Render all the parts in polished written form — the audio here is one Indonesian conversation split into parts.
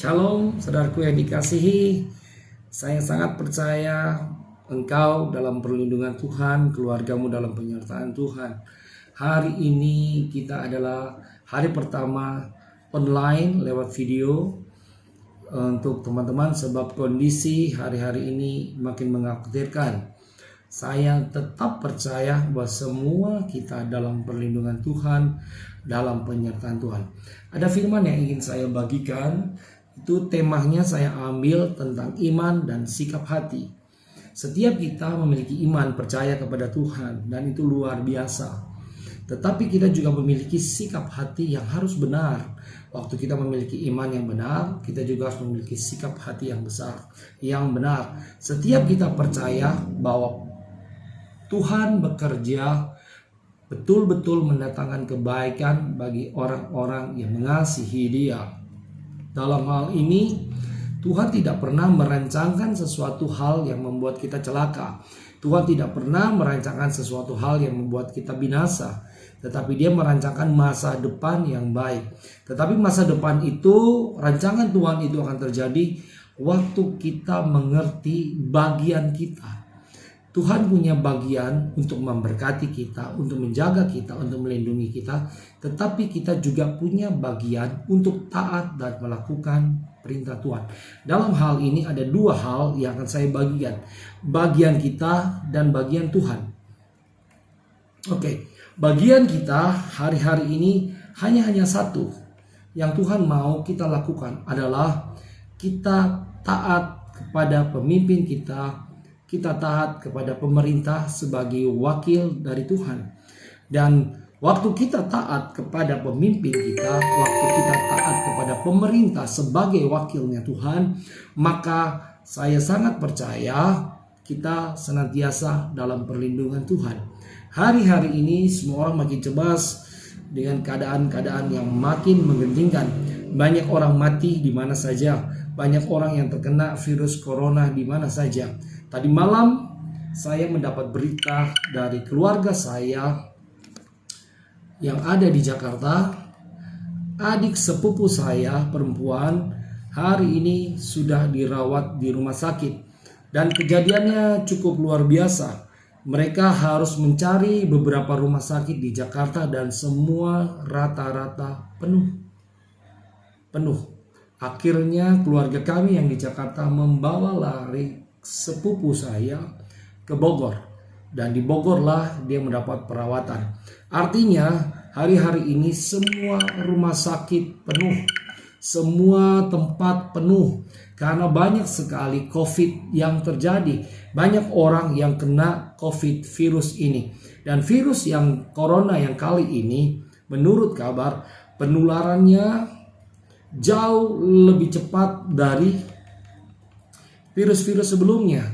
Shalom, saudaraku yang dikasihi. Saya sangat percaya engkau dalam perlindungan Tuhan, keluargamu dalam penyertaan Tuhan. Hari ini kita adalah hari pertama online lewat video untuk teman-teman, sebab kondisi hari-hari ini makin mengkhawatirkan. Saya tetap percaya bahwa semua kita dalam perlindungan Tuhan, dalam penyertaan Tuhan. Ada firman yang ingin saya bagikan. Itu temanya saya ambil tentang iman dan sikap hati. Setiap kita memiliki iman, percaya kepada Tuhan, dan itu luar biasa. Tetapi kita juga memiliki sikap hati yang harus benar. Waktu kita memiliki iman yang benar, kita juga harus memiliki sikap hati yang besar, yang benar. Setiap kita percaya bahwa Tuhan bekerja betul-betul mendatangkan kebaikan bagi orang-orang yang mengasihi Dia. Dalam hal ini, Tuhan tidak pernah merancangkan sesuatu hal yang membuat kita celaka. Tuhan tidak pernah merancangkan sesuatu hal yang membuat kita binasa. Tetapi Dia merancangkan masa depan yang baik. Tetapi masa depan itu, rancangan Tuhan itu akan terjadi waktu kita mengerti bagian kita. Tuhan punya bagian untuk memberkati kita, untuk menjaga kita, untuk melindungi kita. Tetapi kita juga punya bagian untuk taat dan melakukan perintah Tuhan. Dalam hal ini ada dua hal yang akan saya bagikan. Bagian kita dan bagian Tuhan. Oke, bagian kita hari-hari ini hanya satu. Yang Tuhan mau kita lakukan adalah kita taat kepada pemimpin kita. Kita taat kepada pemerintah sebagai wakil dari Tuhan. Dan waktu kita taat kepada pemimpin kita, waktu kita taat kepada pemerintah sebagai wakilnya Tuhan, maka saya sangat percaya kita senantiasa dalam perlindungan Tuhan. Hari-hari ini semua orang makin cemas dengan keadaan-keadaan yang makin menggentingkan. Banyak orang mati di mana saja. Banyak orang yang terkena virus corona di mana saja. Tadi malam saya mendapat berita dari keluarga saya yang ada di Jakarta. Adik sepupu saya perempuan hari ini sudah dirawat di rumah sakit. Dan kejadiannya cukup luar biasa. Mereka harus mencari beberapa rumah sakit di Jakarta dan semua rata-rata penuh. Akhirnya keluarga kami yang di Jakarta membawa lari sepupu saya ke Bogor, dan di Bogorlah dia mendapat perawatan. Artinya hari-hari ini semua rumah sakit penuh, semua tempat penuh karena banyak sekali COVID yang terjadi. Banyak orang yang kena COVID virus ini, dan virus yang corona yang kali ini menurut kabar penularannya jauh lebih cepat dari virus-virus sebelumnya.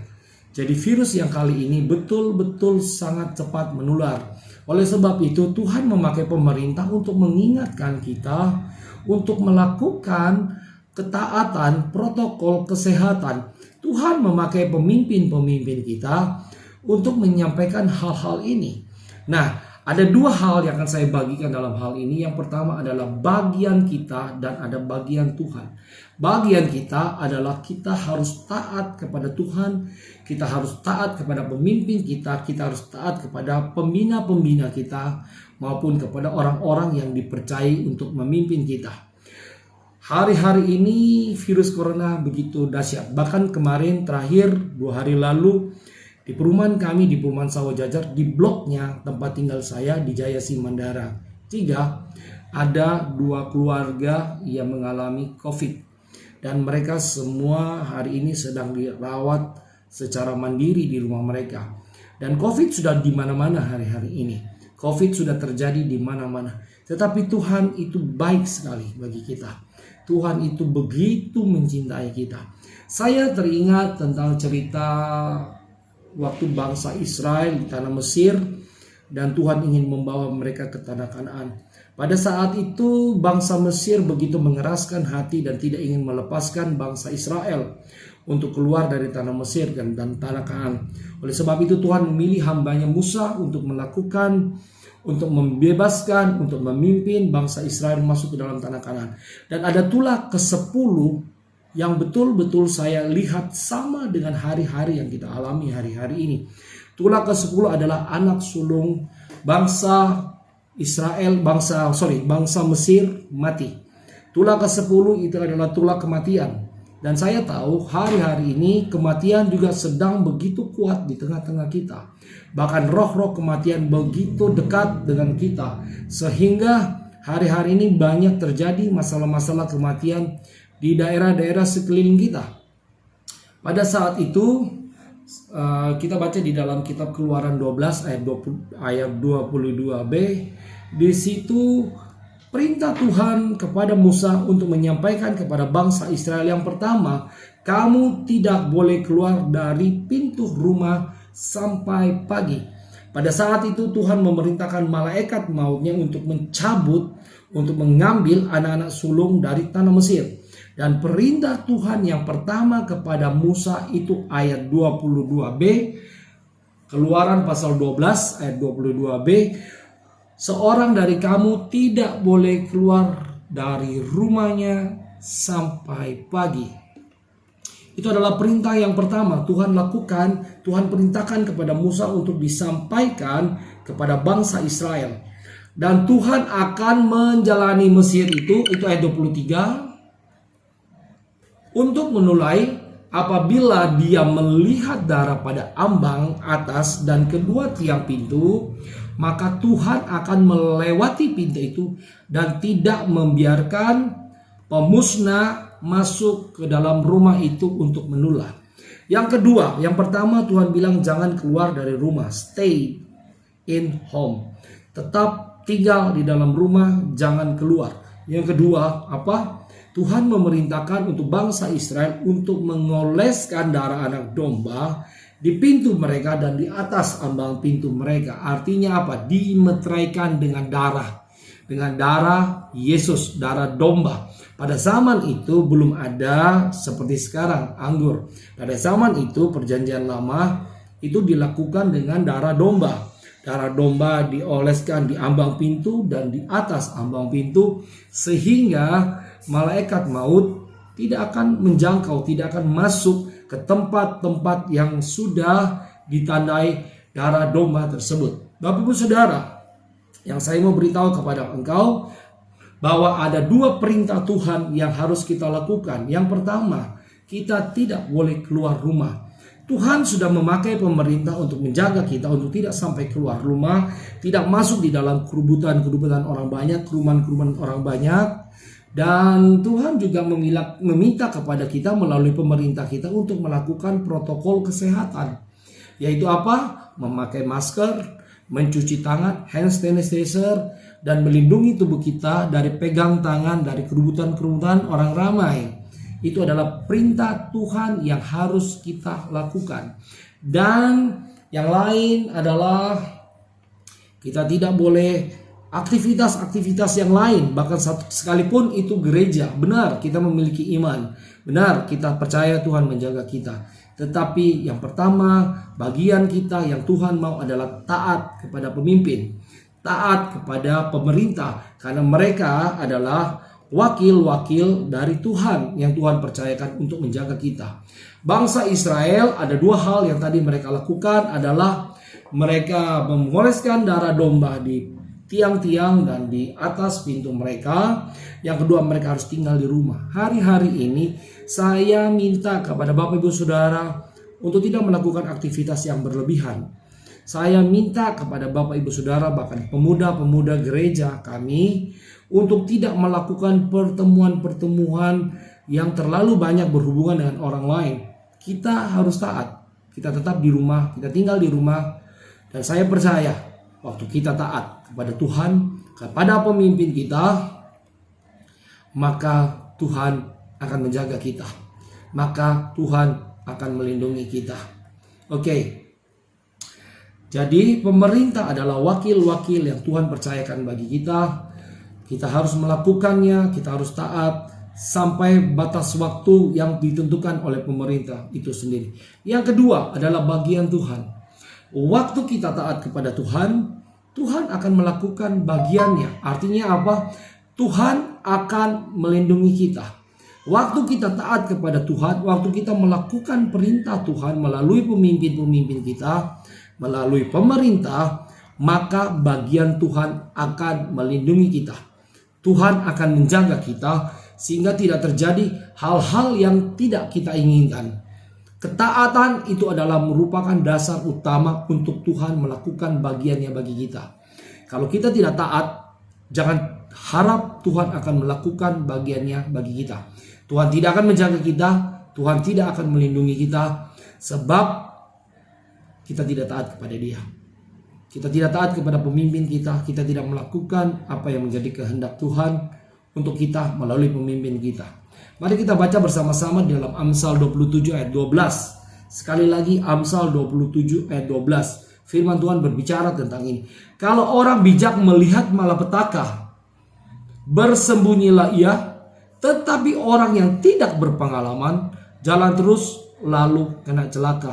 Jadi virus yang kali ini betul-betul sangat cepat menular. Oleh sebab itu Tuhan memakai pemerintah untuk mengingatkan kita untuk melakukan ketaatan protokol kesehatan. Tuhan memakai pemimpin-pemimpin kita untuk menyampaikan hal-hal ini. Nah, ada dua hal yang akan saya bagikan dalam hal ini. Yang pertama adalah bagian kita dan ada bagian Tuhan. Bagian kita adalah kita harus taat kepada Tuhan, kita harus taat kepada pemimpin kita, kita harus taat kepada pembina-pembina kita, maupun kepada orang-orang yang dipercayai untuk memimpin kita. Hari-hari ini virus corona begitu dahsyat. Bahkan kemarin terakhir 2 hari lalu di perumahan kami, di perumahan Sawah Jajar, di bloknya tempat tinggal saya di Jaya Simandara 3, ada 2 keluarga yang mengalami COVID. Dan mereka semua hari ini sedang dirawat secara mandiri di rumah mereka. Dan COVID sudah di mana-mana hari-hari ini. COVID sudah terjadi di mana-mana. Tetapi Tuhan itu baik sekali bagi kita. Tuhan itu begitu mencintai kita. Saya teringat tentang cerita waktu bangsa Israel di tanah Mesir, dan Tuhan ingin membawa mereka ke tanah Kanaan. Pada saat itu bangsa Mesir begitu mengeraskan hati dan tidak ingin melepaskan bangsa Israel untuk keluar dari tanah Mesir dan tanah Kanaan. Oleh sebab itu Tuhan memilih hambanya Musa untuk membebaskan, untuk memimpin bangsa Israel masuk ke dalam tanah Kanaan. Dan ada tulah ke-10 yang betul-betul saya lihat sama dengan hari-hari yang kita alami hari-hari ini. Tulah ke-10 adalah anak sulung bangsa Israel, bangsa Mesir mati. Tulah ke-10 itu adalah tulah kematian. Dan saya tahu hari-hari ini kematian juga sedang begitu kuat di tengah-tengah kita. Bahkan roh-roh kematian begitu dekat dengan kita. Sehingga hari-hari ini banyak terjadi masalah-masalah kematian di daerah-daerah sekeliling kita. Pada saat itu kita baca di dalam kitab Keluaran 12 ayat 22b. Di situ perintah Tuhan kepada Musa untuk menyampaikan kepada bangsa Israel yang pertama, kamu tidak boleh keluar dari pintu rumah sampai pagi. Pada saat itu Tuhan memerintahkan malaikat mautnya untuk mencabut, untuk mengambil anak-anak sulung dari tanah Mesir. Dan perintah Tuhan yang pertama kepada Musa itu ayat 22b, Keluaran pasal 12 ayat 22b, seorang dari kamu tidak boleh keluar dari rumahnya sampai pagi. Itu adalah perintah yang pertama Tuhan lakukan. Tuhan perintahkan kepada Musa untuk disampaikan kepada bangsa Israel. Dan Tuhan akan menjalani Mesir itu ayat 23. Untuk menulai apabila dia melihat darah pada ambang atas dan kedua tiang pintu, maka Tuhan akan melewati pintu itu dan tidak membiarkan pemusnah masuk ke dalam rumah itu untuk menulah. Yang kedua, yang pertama Tuhan bilang jangan keluar dari rumah, stay in home. Tetap tinggal di dalam rumah, jangan keluar. Yang kedua, apa? Tuhan memerintahkan untuk bangsa Israel untuk mengoleskan darah anak domba di pintu mereka dan di atas ambang pintu mereka. Artinya apa? Dimeteraikan dengan darah. Dengan darah Yesus, darah domba. Pada zaman itu belum ada seperti sekarang anggur. Pada zaman itu perjanjian lama itu dilakukan dengan darah domba. Darah domba dioleskan di ambang pintu dan di atas ambang pintu. Sehingga malaikat maut tidak akan menjangkau, tidak akan masuk ke tempat-tempat yang sudah ditandai darah domba tersebut. Bapak Ibu Saudara, yang saya mau beritahu kepada engkau bahwa ada dua perintah Tuhan yang harus kita lakukan. Yang pertama, kita tidak boleh keluar rumah. Tuhan sudah memakai pemerintah untuk menjaga kita untuk tidak sampai keluar rumah, tidak masuk di dalam kerubutan orang banyak, kerumunan orang banyak. Dan Tuhan juga meminta kepada kita melalui pemerintah kita untuk melakukan protokol kesehatan. Yaitu apa? Memakai masker, mencuci tangan, hand sanitizer, dan melindungi tubuh kita dari pegang tangan, dari kerubutan orang ramai. Itu adalah perintah Tuhan yang harus kita lakukan. Dan yang lain adalah kita tidak boleh aktivitas-aktivitas yang lain, bahkan sekalipun itu gereja. Benar, kita memiliki iman. Benar, kita percaya Tuhan menjaga kita. Tetapi yang pertama, bagian kita yang Tuhan mau adalah taat kepada pemimpin, taat kepada pemerintah, karena mereka adalah wakil-wakil dari Tuhan yang Tuhan percayakan untuk menjaga kita. Bangsa Israel ada dua hal yang tadi mereka lakukan, adalah mereka mengoleskan darah domba di tiang-tiang dan di atas pintu mereka. Yang kedua, mereka harus tinggal di rumah. Hari-hari ini saya minta kepada Bapak Ibu Saudara untuk tidak melakukan aktivitas yang berlebihan. Saya minta kepada Bapak Ibu Saudara, bahkan pemuda-pemuda gereja kami, untuk tidak melakukan pertemuan-pertemuan yang terlalu banyak berhubungan dengan orang lain. Kita harus taat. Kita tetap di rumah, kita tinggal di rumah. Dan saya percaya waktu kita taat kepada Tuhan, kepada pemimpin kita, maka Tuhan akan menjaga kita. Maka Tuhan akan melindungi kita. Oke. Jadi pemerintah adalah wakil-wakil yang Tuhan percayakan bagi kita. Kita harus melakukannya, kita harus taat sampai batas waktu yang ditentukan oleh pemerintah itu sendiri. Yang kedua adalah bagian Tuhan. Waktu kita taat kepada Tuhan, Tuhan akan melakukan bagiannya. Artinya apa? Tuhan akan melindungi kita. Waktu kita taat kepada Tuhan, waktu kita melakukan perintah Tuhan melalui pemimpin-pemimpin kita, melalui pemerintah, maka bagian Tuhan akan melindungi kita. Tuhan akan menjaga kita sehingga tidak terjadi hal-hal yang tidak kita inginkan. Ketaatan itu adalah merupakan dasar utama untuk Tuhan melakukan bagiannya bagi kita. Kalau kita tidak taat, jangan harap Tuhan akan melakukan bagiannya bagi kita. Tuhan tidak akan menjaga kita, Tuhan tidak akan melindungi kita, sebab kita tidak taat kepada Dia. Kita tidak taat kepada pemimpin kita tidak melakukan apa yang menjadi kehendak Tuhan untuk kita melalui pemimpin kita. Mari kita baca bersama-sama di dalam Amsal 27 ayat 12. Sekali lagi Amsal 27 ayat 12. Firman Tuhan berbicara tentang ini. Kalau orang bijak melihat malapetaka, bersembunyilah ia. Tetapi orang yang tidak berpengalaman jalan terus lalu kena celaka.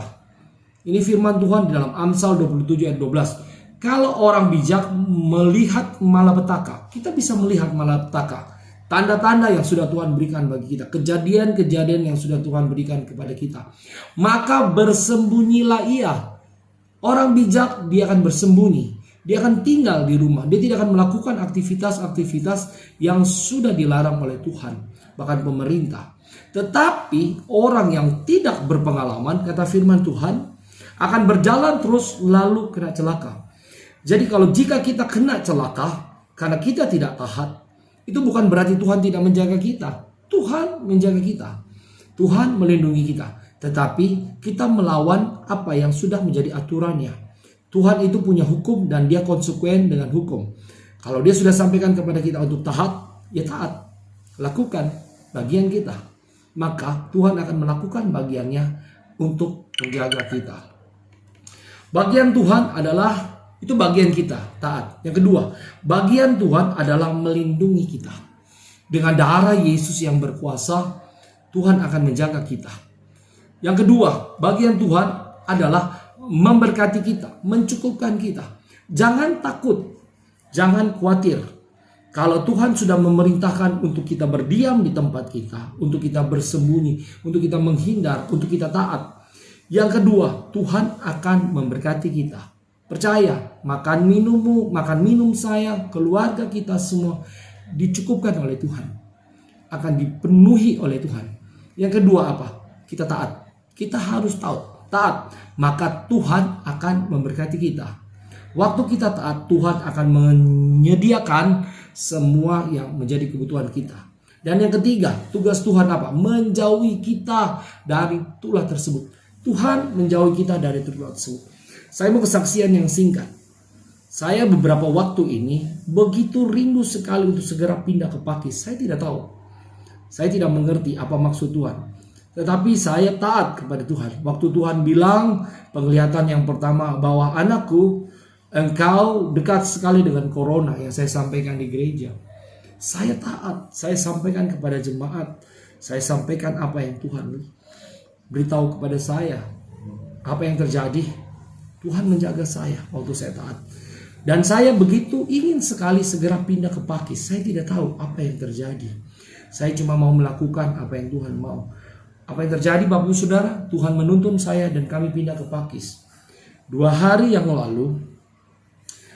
Ini firman Tuhan di dalam Amsal 27 ayat 12. Kalau orang bijak melihat malapetaka, kita bisa melihat malapetaka. Tanda-tanda yang sudah Tuhan berikan bagi kita. Kejadian-kejadian yang sudah Tuhan berikan kepada kita. Maka bersembunyilah ia. Orang bijak dia akan bersembunyi. Dia akan tinggal di rumah. Dia tidak akan melakukan aktivitas-aktivitas yang sudah dilarang oleh Tuhan. Bahkan pemerintah. Tetapi orang yang tidak berpengalaman, kata firman Tuhan, akan berjalan terus lalu kena celaka. Jadi kalau jika kita kena celaka karena kita tidak taat, itu bukan berarti Tuhan tidak menjaga kita. Tuhan menjaga kita. Tuhan melindungi kita. Tetapi kita melawan apa yang sudah menjadi aturannya. Tuhan itu punya hukum dan dia konsekuen dengan hukum. Kalau dia sudah sampaikan kepada kita untuk taat, ya taat. Lakukan bagian kita. Maka Tuhan akan melakukan bagiannya untuk menjaga kita. Bagian Tuhan adalah, itu bagian kita, taat. Yang kedua, bagian Tuhan adalah melindungi kita. Dengan darah Yesus yang berkuasa, Tuhan akan menjaga kita. Yang kedua, bagian Tuhan adalah memberkati kita, mencukupkan kita. Jangan takut, jangan khawatir. Kalau Tuhan sudah memerintahkan untuk kita berdiam di tempat kita, untuk kita bersembunyi, untuk kita menghindar, untuk kita taat. Yang kedua, Tuhan akan memberkati kita. Percaya, makan minum saya, keluarga kita semua dicukupkan oleh Tuhan. Akan dipenuhi oleh Tuhan. Yang kedua apa? Kita taat. Kita harus taat. Maka Tuhan akan memberkati kita. Waktu kita taat, Tuhan akan menyediakan semua yang menjadi kebutuhan kita. Dan yang ketiga, tugas Tuhan apa? Menjauhi kita dari tulah tersebut. Tuhan menjauhi kita dari tulah tersebut. Saya mau kesaksian yang singkat. Saya beberapa waktu ini begitu rindu sekali untuk segera pindah ke Pakis. Saya tidak tahu. Saya tidak mengerti apa maksud Tuhan. Tetapi saya taat kepada Tuhan. Waktu Tuhan bilang penglihatan yang pertama bahwa anakku, engkau dekat sekali dengan corona yang saya sampaikan di gereja. Saya taat. Saya sampaikan kepada jemaat. Saya sampaikan apa yang Tuhan beritahu kepada saya. Apa yang terjadi? Tuhan menjaga saya waktu saya taat. Dan saya begitu ingin sekali segera pindah ke Pakis. Saya tidak tahu apa yang terjadi. Saya cuma mau melakukan apa yang Tuhan mau. Apa yang terjadi Bapak Ibu Saudara? Tuhan menuntun saya dan kami pindah ke Pakis. 2 hari yang lalu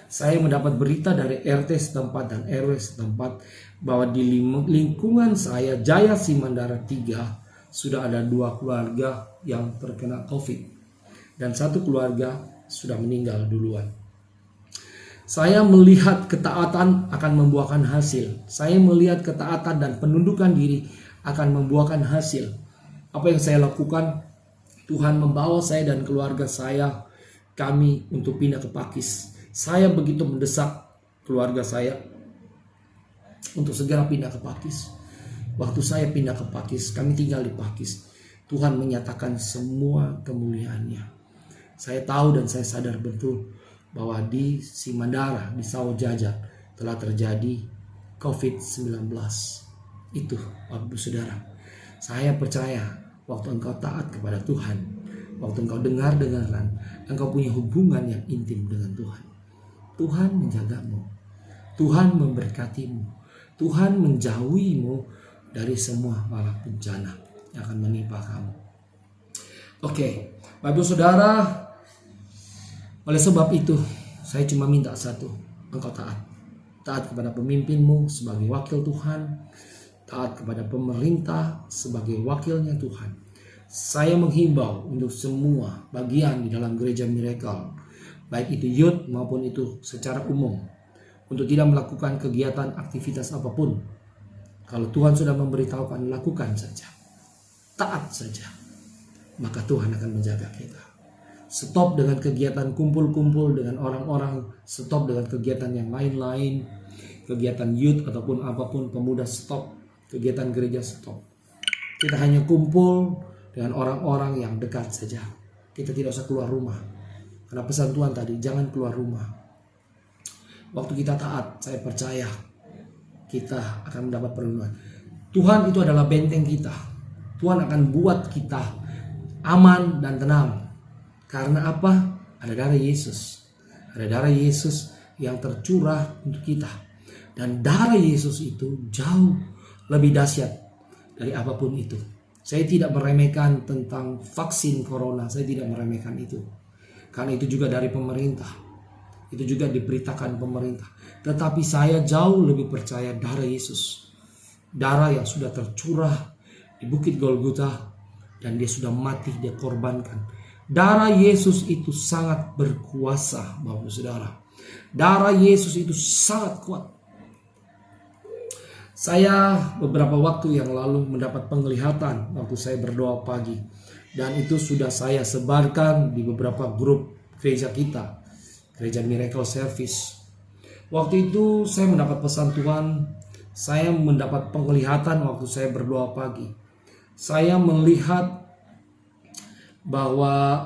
saya mendapat berita dari RT setempat dan RW setempat bahwa di lingkungan saya, Jaya Simandara 3, sudah ada 2 keluarga yang terkena COVID. Dan 1 keluarga sudah meninggal duluan. Saya melihat ketaatan akan membuahkan hasil. Saya melihat ketaatan dan penundukan diri akan membuahkan hasil. Apa yang saya lakukan? Tuhan membawa saya dan keluarga saya, kami untuk pindah ke Pakis. Saya begitu mendesak keluarga saya untuk segera pindah ke Pakis. Waktu saya pindah ke Pakis, kami tinggal di Pakis. Tuhan menyatakan semua kemuliaannya. Saya tahu dan saya sadar betul bahwa di Simandara, di Sawojajar telah terjadi COVID-19. Itu Bapak Ibu Saudara. Saya percaya waktu engkau taat kepada Tuhan, waktu engkau dengar-dengaran, engkau punya hubungan yang intim dengan Tuhan. Tuhan menjagamu, Tuhan memberkatimu, Tuhan menjauhimu, dari semua bala bencana yang akan menimpa kamu. Oke, Bapak Ibu Saudara, oleh sebab itu saya cuma minta satu, engkau taat. Taat kepada pemimpinmu sebagai wakil Tuhan, taat kepada pemerintah sebagai wakilnya Tuhan. Saya menghimbau untuk semua bagian di dalam gereja Miracle, baik itu youth maupun itu secara umum, untuk tidak melakukan kegiatan aktivitas apapun. Kalau Tuhan sudah memberitahukan, lakukan saja. Taat saja. Maka Tuhan akan menjaga kita. Stop dengan kegiatan kumpul-kumpul dengan orang-orang. Stop dengan kegiatan yang lain-lain. Kegiatan youth ataupun apapun, pemuda stop. Kegiatan gereja stop. Kita hanya kumpul dengan orang-orang yang dekat saja. Kita tidak usah keluar rumah. Karena pesan Tuhan tadi, jangan keluar rumah. Waktu kita taat, saya percaya kita akan mendapat perlindungan. Tuhan itu adalah benteng kita. Tuhan akan buat kita aman dan tenang. Karena apa? Ada darah Yesus. Ada darah Yesus yang tercurah untuk kita. Dan darah Yesus itu jauh lebih dahsyat dari apapun itu. Saya tidak meremehkan tentang vaksin corona. Saya tidak meremehkan itu. Karena itu juga dari pemerintah. Itu juga diberitakan pemerintah. Tetapi saya jauh lebih percaya darah Yesus. Darah yang sudah tercurah di Bukit Golgota. Dan dia sudah mati, dia korbankan. Darah Yesus itu sangat berkuasa, Bapak Saudara. Darah Yesus itu sangat kuat. Saya beberapa waktu yang lalu mendapat penglihatan waktu saya berdoa pagi. Dan itu sudah saya sebarkan di beberapa grup gereja kita. Gereja Miracle Service. Waktu itu saya mendapat pesan Tuhan. Saya mendapat penglihatan waktu saya berdoa pagi. Saya melihat bahwa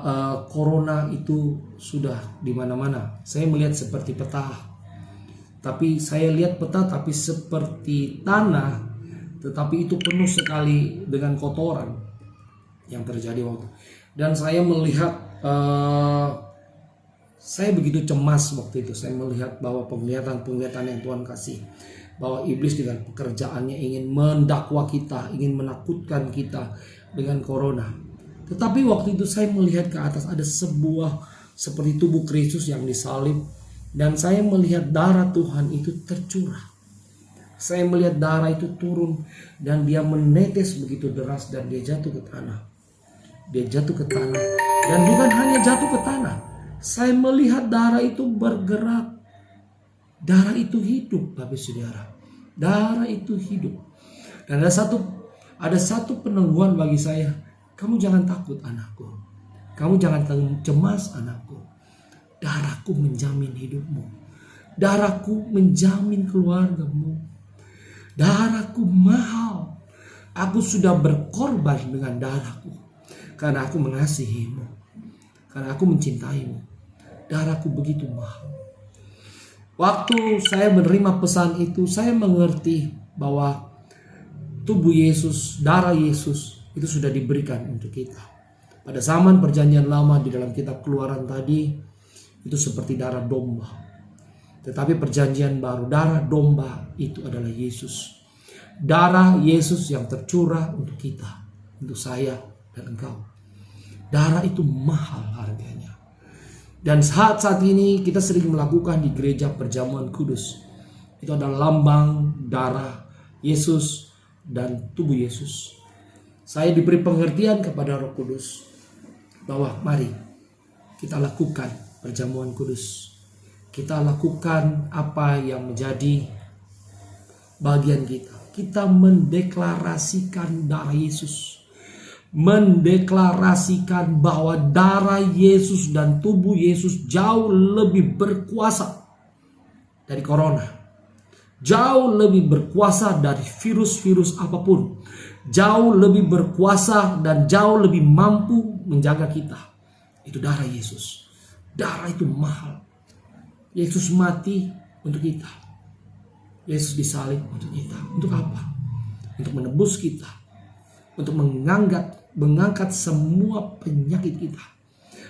corona itu sudah di mana-mana. Saya melihat seperti peta. Tapi saya lihat peta tapi seperti tanah, tetapi itu penuh sekali dengan kotoran yang terjadi waktu. Dan saya melihat, saya begitu cemas waktu itu. Saya melihat bahwa penglihatan yang Tuhan kasih, bahwa iblis dengan pekerjaannya ingin mendakwa kita, ingin menakutkan kita dengan corona. Tetapi waktu itu saya melihat ke atas ada sebuah seperti tubuh Kristus yang disalib. Dan saya melihat darah Tuhan itu tercurah. Saya melihat darah itu turun dan dia menetes begitu deras dan dia jatuh ke tanah. Dia jatuh ke tanah dan bukan hanya jatuh ke tanah. Saya melihat darah itu bergerak. Darah itu hidup, Bapak Saudara. Darah itu hidup. Dan ada satu peneguhan bagi saya. Kamu jangan takut anakku. Kamu jangan cemas anakku. Darahku menjamin hidupmu. Darahku menjamin keluargamu. Darahku mahal. Aku sudah berkorban dengan darahku. Karena aku mengasihimu. Karena aku mencintaimu. Darahku begitu mahal. Waktu saya menerima pesan itu, saya mengerti bahwa tubuh Yesus, darah Yesus itu sudah diberikan untuk kita. Pada zaman perjanjian lama di dalam kitab Keluaran tadi, itu seperti darah domba. Tetapi perjanjian baru, darah domba itu adalah Yesus. Darah Yesus yang tercurah untuk kita, untuk saya dan engkau. Darah itu mahal harganya. Dan saat ini kita sering melakukan di gereja perjamuan kudus. Itu adalah lambang darah Yesus dan tubuh Yesus. Saya diberi pengertian kepada Roh Kudus bahwa mari kita lakukan perjamuan kudus. Kita lakukan apa yang menjadi bagian kita. Kita mendeklarasikan darah Yesus. Mendeklarasikan bahwa darah Yesus dan tubuh Yesus jauh lebih berkuasa dari corona. Jauh lebih berkuasa dari virus-virus apapun. Jauh lebih berkuasa dan jauh lebih mampu menjaga kita. Itu darah Yesus. Darah itu mahal. Yesus mati untuk kita. Yesus disalib untuk kita. Untuk apa? Untuk menebus kita. Untuk mengangkat semua penyakit kita.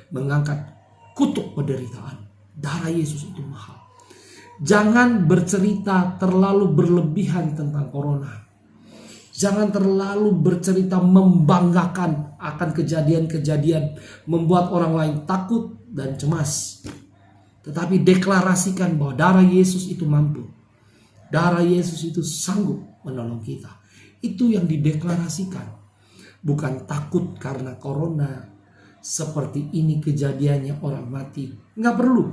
Mengangkat kutuk penderitaan. Darah Yesus itu mahal. Jangan bercerita terlalu berlebihan tentang corona. Jangan terlalu bercerita membanggakan akan kejadian-kejadian membuat orang lain takut dan cemas. Tetapi deklarasikan bahwa darah Yesus itu mampu. Darah Yesus itu sanggup menolong kita. Itu yang dideklarasikan. Bukan takut karena corona. Seperti ini kejadiannya orang mati. Nggak perlu.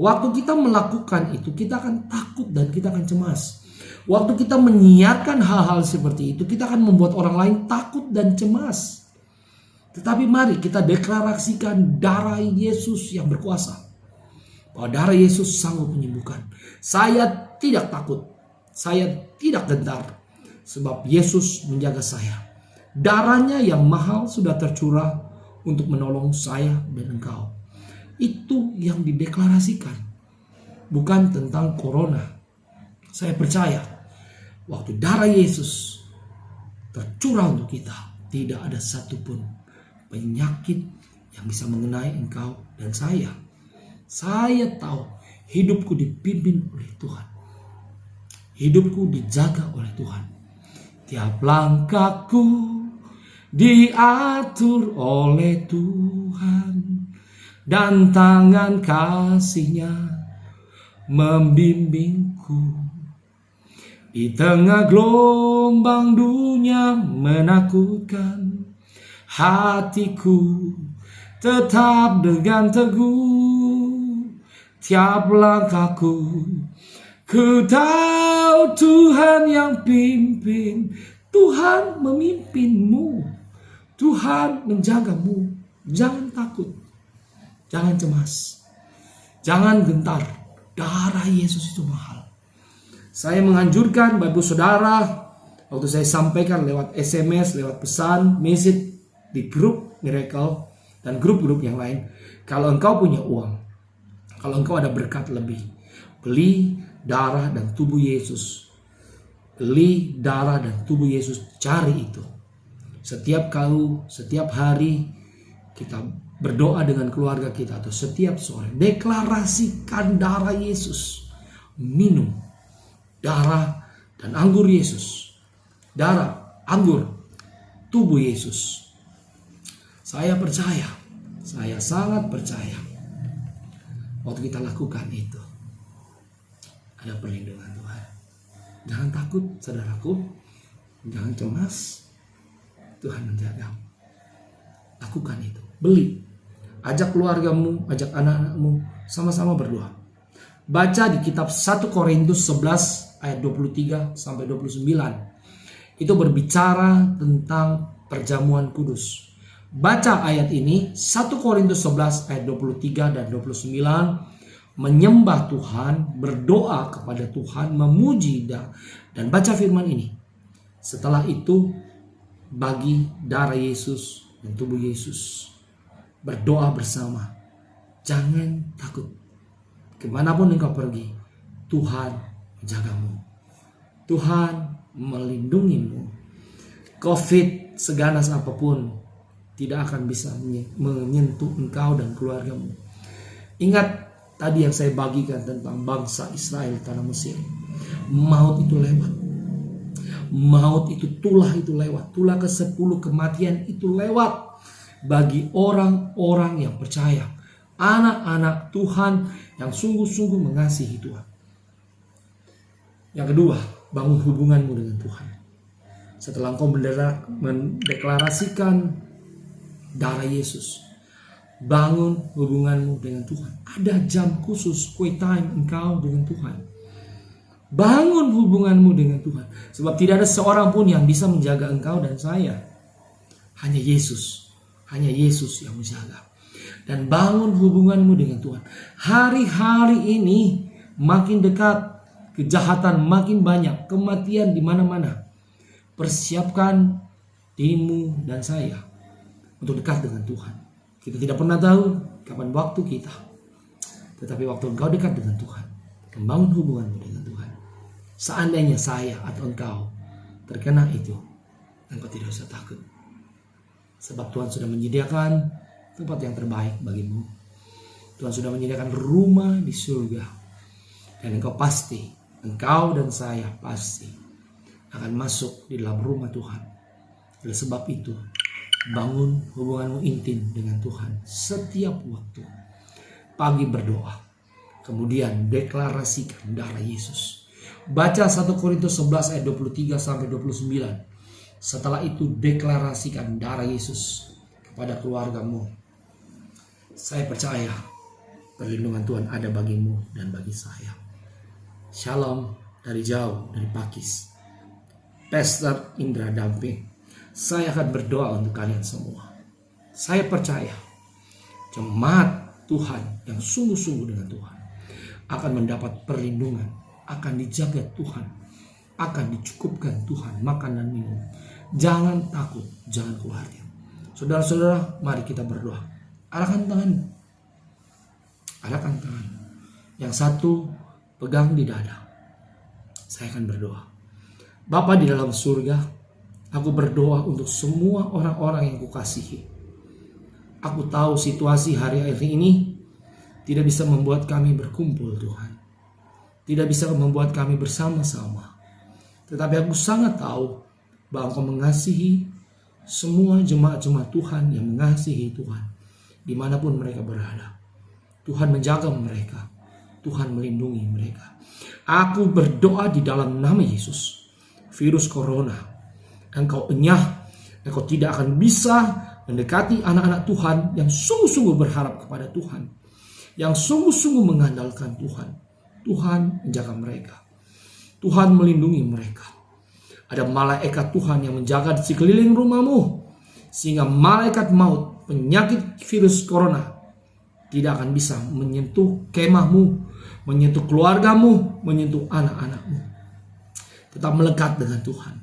Waktu kita melakukan itu, kita akan takut dan kita akan cemas. Waktu kita menyiarkan hal-hal seperti itu, kita akan membuat orang lain takut dan cemas. Tetapi mari kita deklarasikan darah Yesus yang berkuasa. Bahwa darah Yesus sanggup menyembuhkan. Saya tidak takut. Saya tidak gentar. Sebab Yesus menjaga saya. Darahnya yang mahal sudah tercurah untuk menolong saya dan engkau. Itu yang dideklarasikan. Bukan tentang corona. Saya percaya waktu darah Yesus tercurah untuk kita, tidak ada satupun penyakit yang bisa mengenai engkau dan saya. Saya tahu hidupku dipimpin oleh Tuhan. Hidupku dijaga oleh Tuhan. Tiap langkahku diatur oleh Tuhan. Dan tangan kasih-Nya membimbingku. Di tengah gelombang dunia menakutkan, hatiku tetap dengan teguh. Tiap langkahku, ku tahu Tuhan yang pimpin. Tuhan memimpinmu. Tuhan menjagamu. Jangan takut. Jangan cemas. Jangan gentar. Darah Yesus itu mahal. Saya menganjurkan Bapak Saudara, waktu saya sampaikan lewat SMS, lewat pesan, message di grup Miracle dan grup-grup yang lain. Kalau engkau punya uang, kalau engkau ada berkat lebih, beli darah dan tubuh Yesus. Beli darah dan tubuh Yesus, cari itu. Setiap hari kita berdoa dengan keluarga kita atau setiap sore, deklarasikan darah Yesus. Minum darah dan anggur Yesus. Darah, anggur, tubuh Yesus. Saya percaya, saya sangat percaya. Waktu kita lakukan itu, ada perlindungan Tuhan. Jangan takut, saudaraku. Jangan cemas. Tuhan menjagamu. Lakukan itu. Beli. Ajak keluargamu, ajak anak-anakmu, sama-sama berdoa. Baca di kitab 1 Korintus 11 ayat 23 sampai 29. Itu berbicara tentang perjamuan kudus. Baca ayat ini 1 Korintus 11 ayat 23 dan 29. Menyembah Tuhan, berdoa kepada Tuhan, memuji dan baca firman ini. Setelah itu bagi darah Yesus dan tubuh Yesus. Berdoa bersama. Jangan takut. Kemanapun engkau pergi, Tuhan menjagamu. Tuhan melindungimu. COVID seganas apapun tidak akan bisa menyentuh engkau dan keluargamu. Ingat tadi yang saya bagikan tentang bangsa Israel di tanah Mesir. Maut itu lewat. Maut itu lewat. Tulah ke-10 kematian itu lewat. Bagi orang-orang yang percaya. Anak-anak Tuhan yang sungguh-sungguh mengasihi Tuhan. Yang kedua, bangun hubunganmu dengan Tuhan. Setelah engkau mendeklarasikan darah Yesus, bangun hubunganmu dengan Tuhan. Ada jam khusus, quiet time engkau dengan Tuhan. Bangun hubunganmu dengan Tuhan. Sebab tidak ada seorang pun yang bisa menjaga engkau dan saya. Hanya Yesus. Hanya Yesus yang menjaga. Dan bangun hubunganmu dengan Tuhan. Hari-hari ini makin dekat. Kejahatan makin banyak. Kematian di mana-mana. Persiapkan dirimu dan saya untuk dekat dengan Tuhan. Kita tidak pernah tahu kapan waktu kita. Tetapi waktu engkau dekat dengan Tuhan, membangun hubunganmu dengan Tuhan. Seandainya saya atau engkau terkena itu, engkau tidak usah takut. Sebab Tuhan sudah menyediakan tempat yang terbaik bagimu. Tuhan sudah menyediakan rumah di surga. Dan engkau dan saya pasti akan masuk di dalam rumah Tuhan. Oleh sebab itu, bangun hubunganmu intim dengan Tuhan setiap waktu. Pagi berdoa, kemudian deklarasikan darah Yesus. Baca 1 Korintus 11 ayat 23 sampai 29. Setelah itu deklarasikan darah Yesus kepada keluargamu. Saya percaya perlindungan Tuhan ada bagimu dan bagi saya. Shalom dari jauh, dari Pakis. Pastor Indra Damping. Saya akan berdoa untuk kalian semua. Saya percaya jemaat Tuhan yang sungguh-sungguh dengan Tuhan akan mendapat perlindungan, akan dijaga Tuhan, akan dicukupkan Tuhan makan dan minum. Jangan takut, jangan khawatir. Saudara-saudara, mari kita berdoa. Arahkan tanganmu. Arahkan tangan. Yang satu pegang di dada. Saya akan berdoa. Bapa di dalam surga, aku berdoa untuk semua orang-orang yang kukasihi. Aku tahu situasi hari-hari ini tidak bisa membuat kami berkumpul, Tuhan. Tidak bisa membuat kami bersama-sama. Tetapi aku sangat tahu bahwa Engkau mengasihi semua jemaat-jemaat Tuhan yang mengasihi Tuhan, dimanapun mereka berada. Tuhan menjaga mereka. Tuhan melindungi mereka. Aku berdoa di dalam nama Yesus. Virus corona, engkau enyah. Engkau tidak akan bisa mendekati anak-anak Tuhan yang sungguh-sungguh berharap kepada Tuhan, yang sungguh-sungguh mengandalkan Tuhan. Tuhan menjaga mereka. Tuhan melindungi mereka. Ada malaikat Tuhan yang menjaga di sekeliling rumahmu, sehingga malaikat maut, penyakit virus corona tidak akan bisa menyentuh kemahmu, menyentuh keluargamu, menyentuh anak-anakmu. Tetap melekat dengan Tuhan.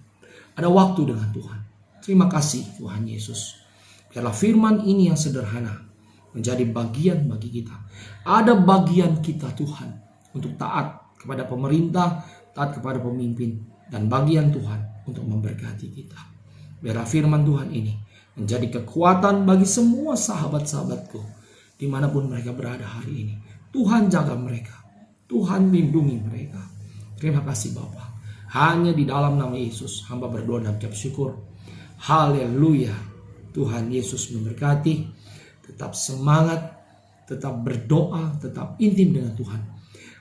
Ada waktu dengan Tuhan. Terima kasih Tuhan Yesus. Biarlah firman ini yang sederhana menjadi bagian bagi kita. Ada bagian kita Tuhan untuk taat kepada pemerintah, taat kepada pemimpin, dan bagian Tuhan untuk memberkati kita. Biarlah firman Tuhan ini menjadi kekuatan bagi semua sahabat-sahabatku dimanapun mereka berada hari ini. Tuhan jaga mereka. Tuhan lindungi mereka. Terima kasih Bapa. Hanya di dalam nama Yesus hamba berdoa dan ucap syukur. Haleluya. Tuhan Yesus memberkati. Tetap semangat, tetap berdoa, tetap intim dengan Tuhan.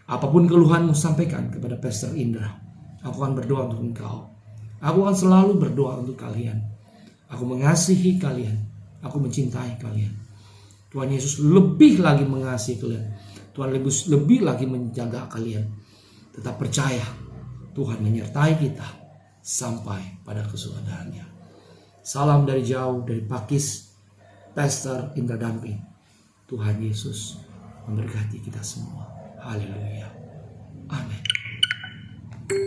Apapun keluhanmu sampaikan kepada Pastor Indra. Aku akan berdoa untuk engkau. Aku akan selalu berdoa untuk kalian. Aku mengasihi kalian. Aku mencintai kalian. Tuhan Yesus lebih lagi mengasihi kalian. Tuhan lebih lagi menjaga kalian. Tetap percaya. Tuhan menyertai kita sampai pada kesudahannya. Salam dari jauh, dari Pakis, Pastor Indra Damping. Tuhan Yesus memberkati kita semua. Haleluya.